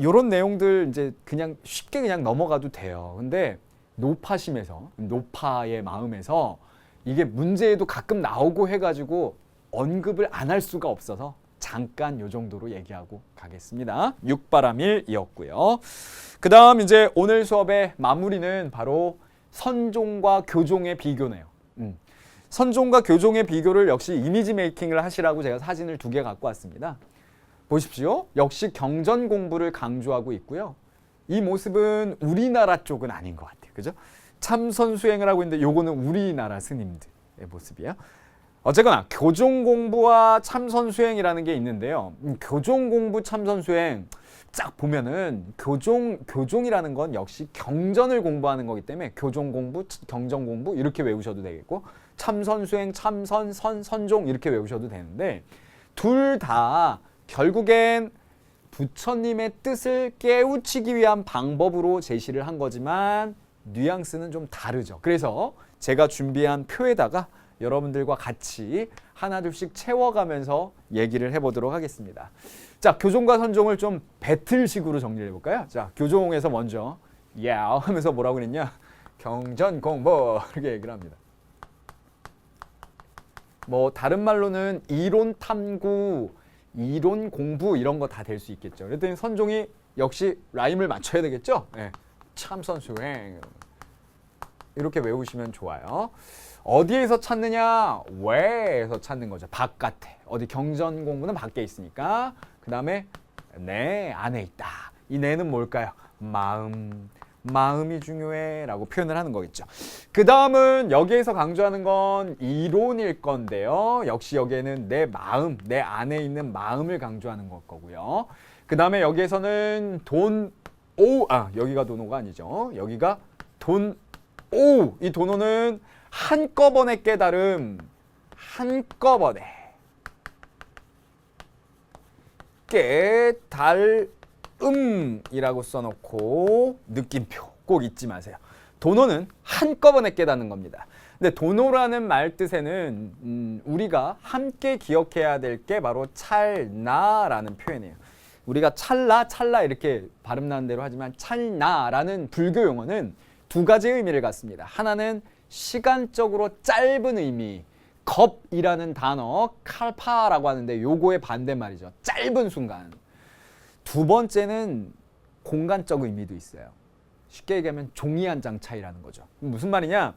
요런 내용들 이제 그냥 쉽게 그냥 넘어가도 돼요. 근데 노파심에서 노파의 마음에서 이게 문제에도 가끔 나오고 해가지고 언급을 안 할 수가 없어서 잠깐 요 정도로 얘기하고 가겠습니다. 육바람일이었고요. 그 다음 이제 오늘 수업의 마무리는 바로 선종과 교종의 비교네요. 선종과 교종의 비교를 역시 이미지 메이킹을 하시라고 제가 사진을 2개 갖고 왔습니다. 보십시오. 역시 경전 공부를 강조하고 있고요. 이 모습은 우리나라 쪽은 아닌 것 같아요. 그죠? 참선 수행을 하고 있는데 요거는 우리나라 스님들의 모습이에요. 어쨌거나 교종 공부와 참선 수행이라는 게 있는데요. 교종 공부, 참선 수행 쫙 보면은 교종이라는 건 역시 경전을 공부하는 거기 때문에 교종 공부, 경전 공부 이렇게 외우셔도 되겠고 참선 수행, 참선, 선종 이렇게 외우셔도 되는데 둘 다 결국엔 부처님의 뜻을 깨우치기 위한 방법으로 제시를 한 거지만 뉘앙스는 좀 다르죠. 그래서 제가 준비한 표에다가 여러분들과 같이 하나둘씩 채워가면서 얘기를 해보도록 하겠습니다. 자, 교종과 선종을 좀 배틀식으로 정리를 해볼까요? 자, 교종에서 먼저 하면서 뭐라고 그랬냐? 경전 공부 이렇게 얘기를 합니다. 뭐 다른 말로는 이론 탐구, 이론 공부 이런 거 다 될 수 있겠죠. 그랬더니 선종이 역시 라임을 맞춰야 되겠죠. 네. 참선 수행 이렇게 외우시면 좋아요. 어디에서 찾느냐? 왜에서 찾는 거죠. 바깥에. 어디 경전 공부는 밖에 있으니까. 그 다음에 내 안에 있다. 이 내는 뭘까요? 마음이 중요해 라고 표현을 하는 거겠죠. 그 다음은 여기에서 강조하는 건 이론일 건데요. 역시 여기에는 내 마음, 내 안에 있는 마음을 강조하는 것 거고요. 그 다음에 여기에서는 여기가 돈오가 아니죠. 여기가 이 돈오는 한꺼번에 깨달음, 한꺼번에 깨달음이라고 써놓고 느낌표 꼭 잊지 마세요. 돈오는 한꺼번에 깨닫는 겁니다. 근데 돈오라는 말 뜻에는 우리가 함께 기억해야 될 게 바로 찰나라는 표현이에요. 우리가 찰나 이렇게 발음 나는 대로 하지만 찰나라는 불교 용어는 두 가지 의미를 갖습니다. 하나는 시간적으로 짧은 의미, 겁이라는 단어, 칼파라고 하는데 요거의 반대말이죠. 짧은 순간. 두 번째는 공간적 의미도 있어요. 쉽게 얘기하면 종이 한 장 차이라는 거죠. 무슨 말이냐?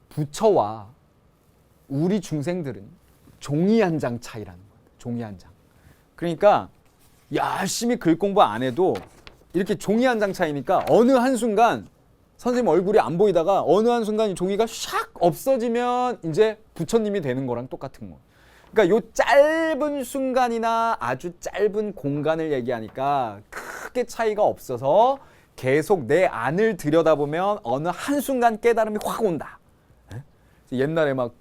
부처와 우리 중생들은 종이 한 장 차이라는 거예요. 종이 한 장. 그러니까 열심히 글 공부 안 해도 이렇게 종이 한 장 차이니까 어느 한순간 선생님 얼굴이 안 보이다가 어느 한순간 이 종이가 샥 없어지면 이제 부처님이 되는 거랑 똑같은 거. 그러니까 요 짧은 순간이나 아주 짧은 공간을 얘기하니까 크게 차이가 없어서 계속 내 안을 들여다보면 어느 한순간 깨달음이 확 온다. 옛날에 막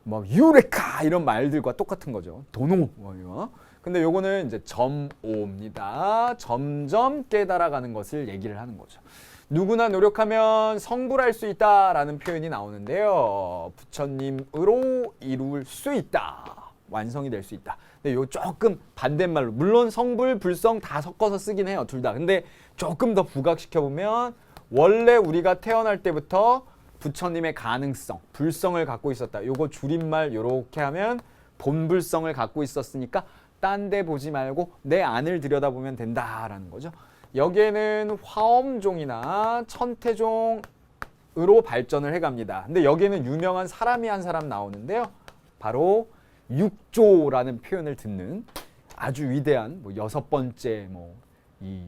유레카 이런 말들과 똑같은 거죠. 도노 뭐 이거. 근데 요거는 이제 점오입니다. 점점 깨달아가는 것을 얘기를 하는 거죠. 누구나 노력하면 성불할 수 있다라는 표현이 나오는데요. 부처님으로 이룰 수 있다. 완성이 될 수 있다. 근데 요 조금 반대말로, 물론 성불, 불성 다 섞어서 쓰긴 해요. 둘 다. 근데 조금 더 부각시켜 보면 원래 우리가 태어날 때부터 부처님의 가능성, 불성을 갖고 있었다. 요거 줄임말 요렇게 하면 본불성을 갖고 있었으니까 딴 데 보지 말고 내 안을 들여다보면 된다라는 거죠. 여기에는 화엄종이나 천태종으로 발전을 해갑니다. 근데 여기에는 유명한 사람이 한 사람 나오는데요. 바로 육조라는 표현을 듣는 아주 위대한 여섯 번째 이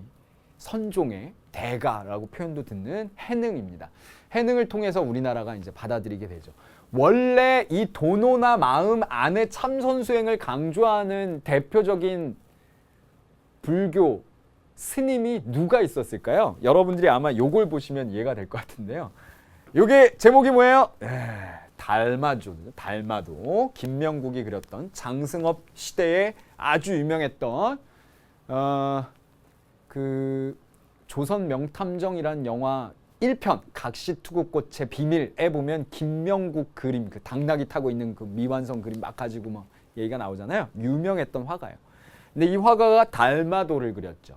선종의 대가라고 표현도 듣는 해능입니다. 해능을 통해서 우리나라가 이제 받아들이게 되죠. 원래 이 도노나 마음 안의 참선 수행을 강조하는 대표적인 불교 스님이 누가 있었을까요? 여러분들이 아마 요걸 보시면 이해가 될 것 같은데요. 요게 제목이 뭐예요? 달마도. 김명국이 그렸던 장승업 시대에 아주 유명했던 그 조선 명탐정이란 영화 1편 각시투구꽃의 비밀에 보면 김명국 그림, 그 당나귀 타고 있는 그 미완성 그림 막 가지고 막 얘기가 나오잖아요. 유명했던 화가예요. 근데 이 화가가 달마도를 그렸죠.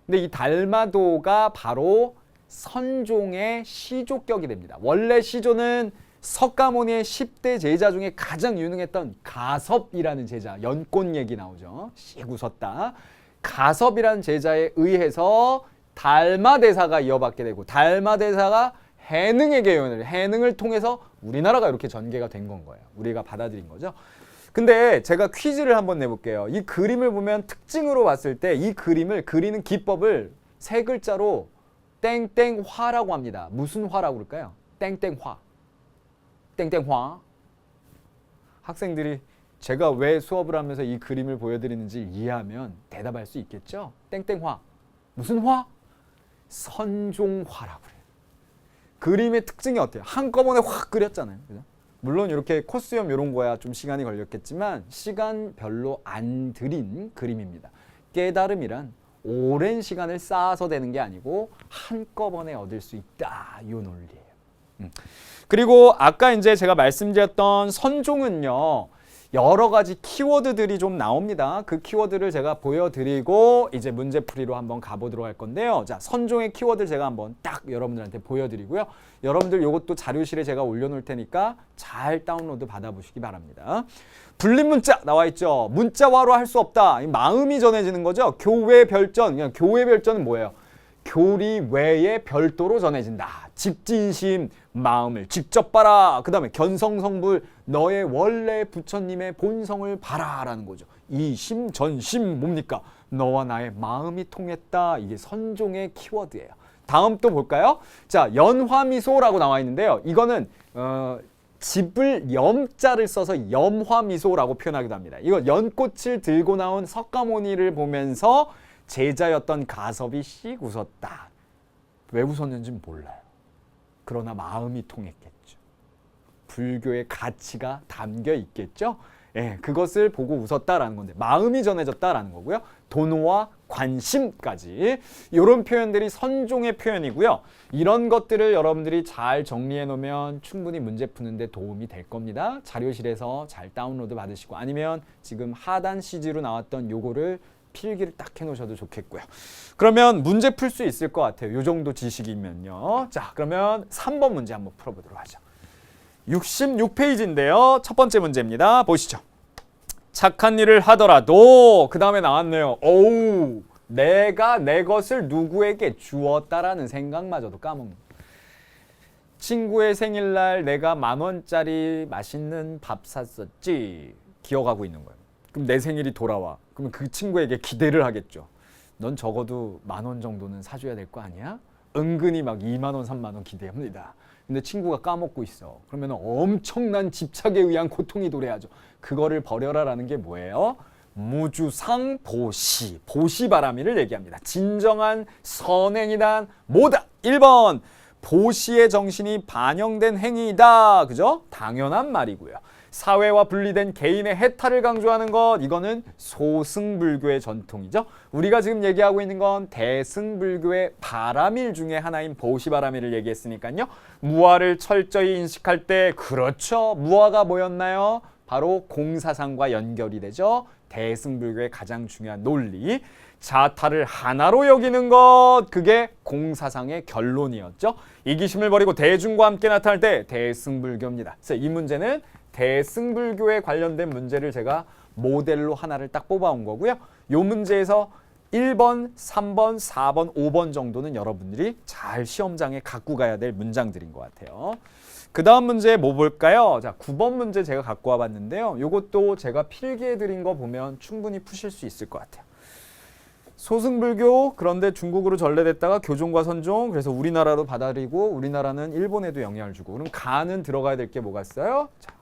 근데 이 달마도가 바로 선종의 시조격이 됩니다. 원래 시조는 석가모니의 10대 제자 중에 가장 유능했던 가섭이라는 제자, 연꽃 얘기 나오죠. 씩 웃었다. 가섭이라는 제자에 의해서 달마대사가 이어받게 되고, 달마대사가 해능에게 요원을, 해능을 통해서 우리나라가 이렇게 전개가 된 건 거예요. 우리가 받아들인 거죠. 근데 제가 퀴즈를 한번 내볼게요. 이 그림을 보면 특징으로 봤을 때 이 그림을 그리는 기법을 세 글자로 땡땡화라고 합니다. 무슨 화라고 그럴까요? 땡땡화. 땡땡화. 학생들이 제가 왜 수업을 하면서 이 그림을 보여드리는지 이해하면 대답할 수 있겠죠? 땡땡화. 무슨 화? 선종화라고 그래요. 그림의 특징이 어때요? 한꺼번에 확 그렸잖아요. 그죠? 물론 이렇게 코스염 이런 거야 좀 시간이 걸렸겠지만 시간 별로 안 들인 그림입니다. 깨달음이란 오랜 시간을 쌓아서 되는 게 아니고 한꺼번에 얻을 수 있다. 이 논리예요. 그리고 아까 이제 제가 말씀드렸던 선종은요. 여러 가지 키워드들이 좀 나옵니다. 그 키워드를 제가 보여드리고 이제 문제풀이로 한번 가보도록 할 건데요. 자, 선종의 키워드 제가 한번 딱 여러분들한테 보여드리고요. 여러분들 이것도 자료실에 제가 올려놓을 테니까 잘 다운로드 받아보시기 바랍니다. 불립문자 나와 있죠. 문자화로 할 수 없다. 마음이 전해지는 거죠. 교외 별전. 그냥 교외 별전은 뭐예요? 교리 외에 별도로 전해진다. 직진심, 마음을 직접 봐라. 그 다음에 견성성불, 너의 원래 부처님의 본성을 봐라라는 거죠. 이심, 전심 뭡니까? 너와 나의 마음이 통했다. 이게 선종의 키워드예요. 다음 또 볼까요? 자, 연화미소라고 나와 있는데요. 이거는 집을 염자를 써서 염화미소라고 표현하기도 합니다. 이거 연꽃을 들고 나온 석가모니를 보면서 제자였던 가섭이 씩 웃었다. 왜 웃었는지는 몰라요. 그러나 마음이 통했겠죠. 불교의 가치가 담겨 있겠죠. 예, 그것을 보고 웃었다라는 건데 마음이 전해졌다라는 거고요. 도노와 관심까지 이런 표현들이 선종의 표현이고요. 이런 것들을 여러분들이 잘 정리해 놓으면 충분히 문제 푸는데 도움이 될 겁니다. 자료실에서 잘 다운로드 받으시고 아니면 지금 하단 CG로 나왔던 요거를 필기를 딱 해놓으셔도 좋겠고요. 그러면 문제 풀 수 있을 것 같아요. 요 정도 지식이면요. 자, 그러면 3번 문제 한번 풀어보도록 하죠. 66페이지인데요. 첫 번째 문제입니다. 보시죠. 착한 일을 하더라도 그 다음에 나왔네요. 오우, 내가 내 것을 누구에게 주었다라는 생각마저도 까먹는. 친구의 생일날 내가 10,000원짜리 맛있는 밥 샀었지. 기억하고 있는 거예요. 그럼 내 생일이 돌아와. 그러면 그 친구에게 기대를 하겠죠. 넌 적어도 10,000원 정도는 사줘야 될 거 아니야? 은근히 막 20,000원, 30,000원 기대합니다. 근데 친구가 까먹고 있어. 그러면 엄청난 집착에 의한 고통이 도래하죠. 그거를 버려라라는 게 뭐예요? 무주상 보시, 보시바라미를 얘기합니다. 진정한 선행이란 뭐다? 1번 보시의 정신이 반영된 행위이다. 그죠? 당연한 말이고요. 사회와 분리된 개인의 해탈을 강조하는 것, 이거는 소승불교의 전통이죠. 우리가 지금 얘기하고 있는 건 대승불교의 바라밀 중에 하나인 보시바라밀을 얘기했으니까요. 무아를 철저히 인식할 때, 그렇죠, 무아가 뭐였나요? 바로 공사상과 연결이 되죠. 대승불교의 가장 중요한 논리, 자타를 하나로 여기는 것, 그게 공사상의 결론이었죠. 이기심을 버리고 대중과 함께 나타날 때 대승불교입니다. 그래서 이 문제는 대승불교에 관련된 문제를 제가 모델로 하나를 딱 뽑아온 거고요. 이 문제에서 1번, 3번, 4번, 5번 정도는 여러분들이 잘 시험장에 갖고 가야 될 문장들인 것 같아요. 그 다음 문제 뭐 볼까요? 자, 9번 문제 제가 갖고 와봤는데요. 이것도 제가 필기해 드린 거 보면 충분히 푸실 수 있을 것 같아요. 소승불교, 그런데 중국으로 전래됐다가 교종과 선종, 그래서 우리나라로 받아들이고 우리나라는 일본에도 영향을 주고, 그럼 가는 들어가야 될 게 뭐가 있어요? 자,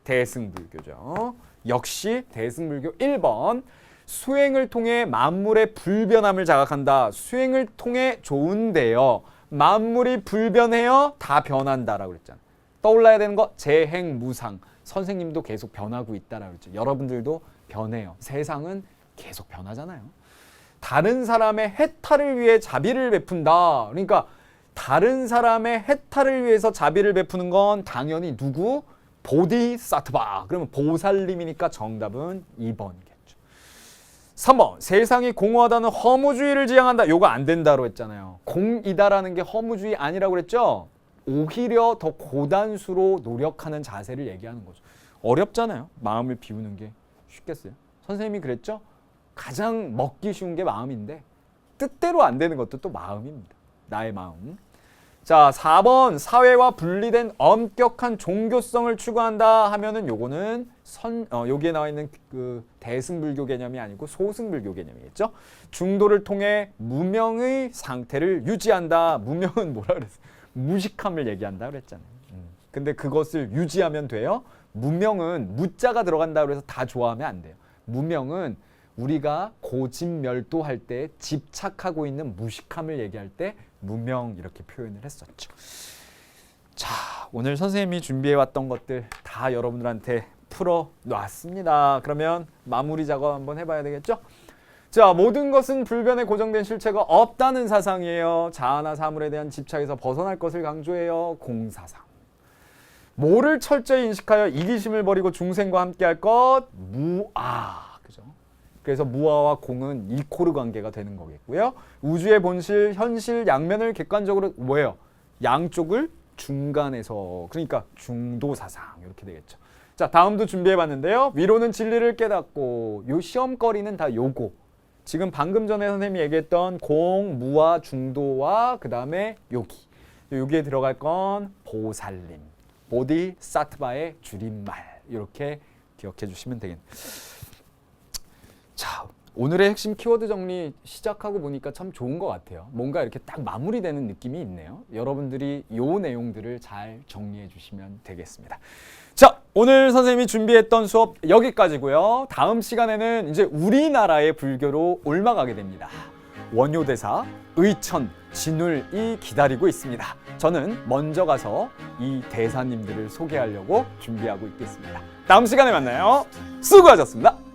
대승불교죠. 역시 대승불교 1번. 수행을 통해 만물의 불변함을 자각한다. 수행을 통해 좋은데요. 만물이 불변해요. 다 변한다라고 그랬잖아요. 떠올라야 되는 거 재행무상. 선생님도 계속 변하고 있다라고 그랬죠. 여러분들도 변해요. 세상은 계속 변하잖아요. 다른 사람의 해탈을 위해 자비를 베푼다. 그러니까 다른 사람의 해탈을 위해서 자비를 베푸는 건 당연히 누구? 보디사트바. 그러면 보살님이니까 정답은 2번이겠죠. 3번. 세상이 공허하다는 허무주의를 지향한다. 요거 안 된다로 했잖아요. 공이다라는 게 허무주의 아니라고 그랬죠. 오히려 더 고단수로 노력하는 자세를 얘기하는 거죠. 어렵잖아요. 마음을 비우는 게 쉽겠어요? 선생님이 그랬죠. 가장 먹기 쉬운 게 마음인데 뜻대로 안 되는 것도 또 마음입니다. 나의 마음. 자, 4번. 사회와 분리된 엄격한 종교성을 추구한다 하면은 요거는 여기에 나와 있는 그 대승불교 개념이 아니고 소승불교 개념이겠죠. 중도를 통해 무명의 상태를 유지한다. 무명은 뭐라 그랬어요? 무식함을 얘기한다 그랬잖아요. 근데 그것을 유지하면 돼요? 무명은 무자가 들어간다 그래서 다 좋아하면 안 돼요. 무명은 우리가 고집멸도할 때 집착하고 있는 무식함을 얘기할 때 무명 이렇게 표현을 했었죠. 자, 오늘 선생님이 준비해왔던 것들 다 여러분들한테 풀어놨습니다. 그러면 마무리 작업 한번 해봐야 되겠죠? 자, 모든 것은 불변에 고정된 실체가 없다는 사상이에요. 자아나 사물에 대한 집착에서 벗어날 것을 강조해요. 공사상. 뭐를 철저히 인식하여 이기심을 버리고 중생과 함께할 것? 무아. 그죠? 그래서 무아와 공은 이코르 관계가 되는 거겠고요. 우주의 본실, 현실, 양면을 객관적으로 뭐예요? 양쪽을 중간에서, 그러니까 중도사상 이렇게 되겠죠. 자, 다음도 준비해봤는데요. 위로는 진리를 깨닫고, 요 시험거리는 다 요거. 지금 방금 전에 선생님이 얘기했던 공, 무아, 중도와 그 다음에 요기. 여기에 들어갈 건 보살림, 보디사트바의 줄임말. 이렇게 기억해 주시면 되겠네요. 자, 오늘의 핵심 키워드 정리 시작하고 보니까 참 좋은 것 같아요. 뭔가 이렇게 딱 마무리되는 느낌이 있네요. 여러분들이 이 내용들을 잘 정리해 주시면 되겠습니다. 자, 오늘 선생님이 준비했던 수업 여기까지고요. 다음 시간에는 이제 우리나라의 불교로 옮아가게 됩니다. 원효대사, 의천, 진울이 기다리고 있습니다. 저는 먼저 가서 이 대사님들을 소개하려고 준비하고 있겠습니다. 다음 시간에 만나요. 수고하셨습니다.